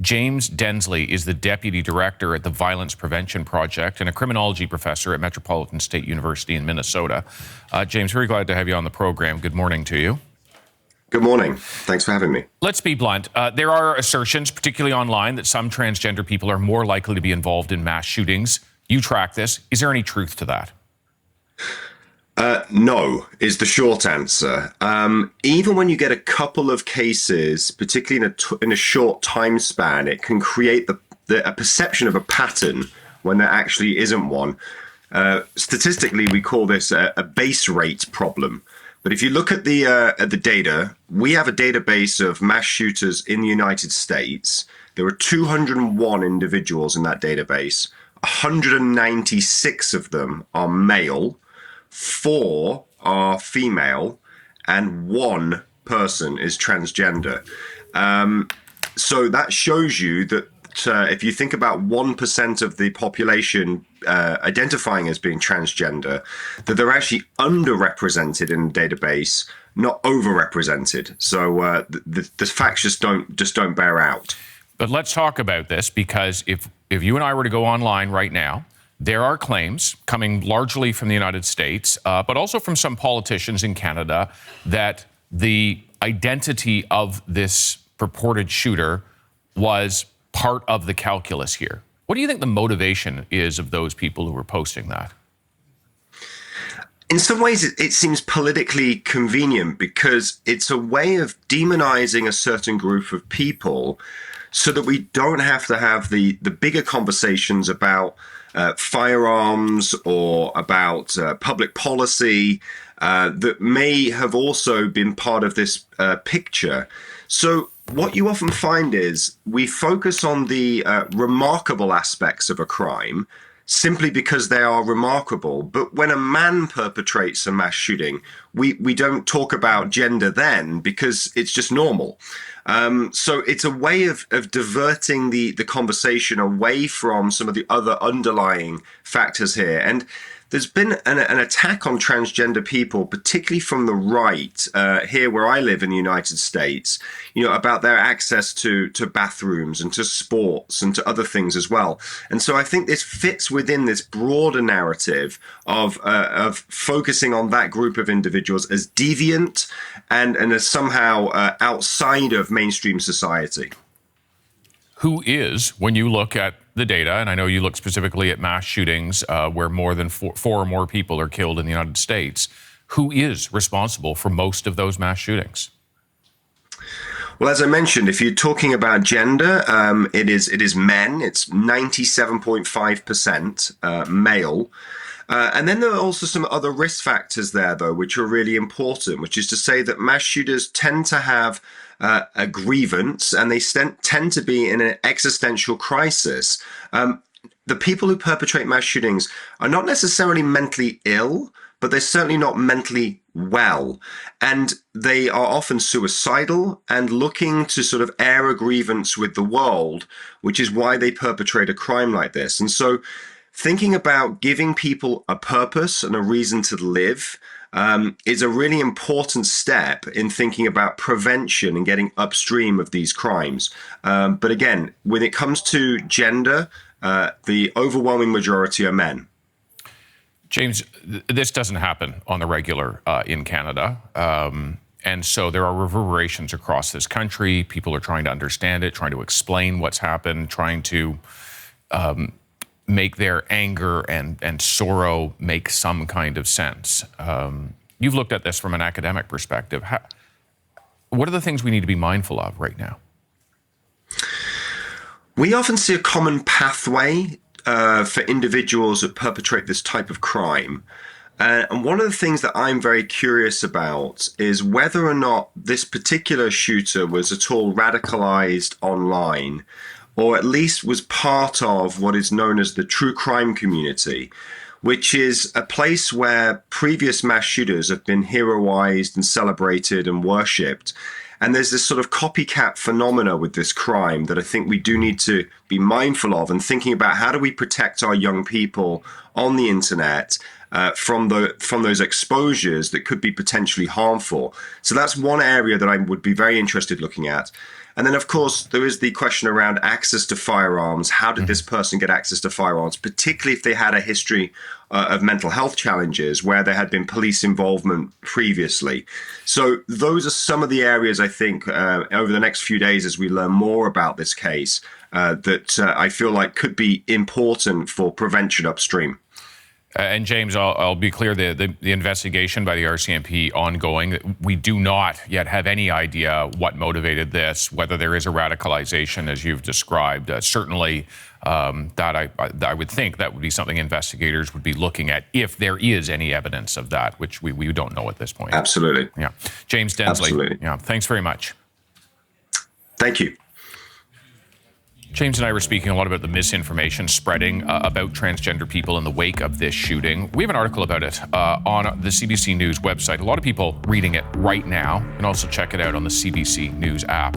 James Densley is the Deputy Director at the Violence Prevention Project and a criminology professor at Metropolitan State University in Minnesota. James, very glad to have you on the program. Good morning to you. Good morning. Thanks for having me. Let's be blunt. There are assertions, particularly online, that some transgender people are more likely to be involved in mass shootings. You track this. Is there any truth to that? No, is the short answer. Even when you get a couple of cases, particularly in a short time span, it can create a perception of a pattern when there actually isn't one. Statistically, we call this a base rate problem. But if you look at the data, we have a database of mass shooters in the United States. There are 201 individuals in that database. 196 of them are male. 4 are female, and 1 person is transgender. So that shows you that if you think about 1% of the population identifying as being transgender, that they're actually underrepresented in the database, not overrepresented. So the facts just don't bear out. But let's talk about this, because if you and I were to go online right now, there are claims coming largely from the United States, but also from some politicians in Canada, that the identity of this purported shooter was part of the calculus here. What do you think the motivation is of those people who were posting that? In some ways, it seems politically convenient because it's a way of demonizing a certain group of people so that we don't have to have the bigger conversations about firearms or about public policy that may have also been part of this picture. So what you often find is we focus on the remarkable aspects of a crime simply because they are remarkable. But when a man perpetrates a mass shooting, we don't talk about gender then because it's just normal. So it's a way of diverting the conversation away from some of the other underlying factors here. And there's been an attack on transgender people, particularly from the right, here where I live in the United States, about their access to bathrooms and to sports and to other things as well. And so I think this fits within this broader narrative of focusing on that group of individuals as deviant and as somehow outside of mainstream society. Who is, when you look at the data, and I know you look specifically at mass shootings where more than four or more people are killed in the United States, who is responsible for most of those mass shootings? Well, as I mentioned, if you're talking about gender, it is men. It's 97.5% male. And then there are also some other risk factors there, though, which are really important, which is to say that mass shooters tend to have a grievance, and they tend to be in an existential crisis. The people who perpetrate mass shootings are not necessarily mentally ill, but they're certainly not mentally well. And they are often suicidal and looking to sort of air a grievance with the world, which is why they perpetrate a crime like this. And so thinking about giving people a purpose and a reason to live is a really important step in thinking about prevention and getting upstream of these crimes. But again, when it comes to gender, the overwhelming majority are men. James, this doesn't happen on the regular in Canada. And so there are reverberations across this country. People are trying to understand it, trying to explain what's happened, trying to make their anger and sorrow make some kind of sense. You've looked at this from an academic perspective. What are the things we need to be mindful of right now? We often see a common pathway for individuals that perpetrate this type of crime. And one of the things that I'm very curious about is whether or not this particular shooter was at all radicalized online, or at least was part of what is known as the true crime community, which is a place where previous mass shooters have been heroized and celebrated and worshipped. And there's this sort of copycat phenomena with this crime that I think we do need to be mindful of, and thinking about how do we protect our young people on the internet from those exposures that could be potentially harmful. So that's one area that I would be very interested looking at. And then, of course, there is the question around access to firearms. How did this person get access to firearms, particularly if they had a history of mental health challenges where there had been police involvement previously? So those are some of the areas, I think, over the next few days as we learn more about this case, that I feel like could be important for prevention upstream. And James, I'll be clear, the investigation by the RCMP ongoing. We do not yet have any idea what motivated this, whether there is a radicalization as you've described. Certainly, that I would think that would be something investigators would be looking at if there is any evidence of that, which we don't know at this point. Absolutely. Yeah. James Densley. Absolutely. Yeah. Thanks very much. Thank you. James and I were speaking a lot about the misinformation spreading about transgender people in the wake of this shooting. We have an article about it on the CBC News website. A lot of people reading it right now. You can also check it out on the CBC News app.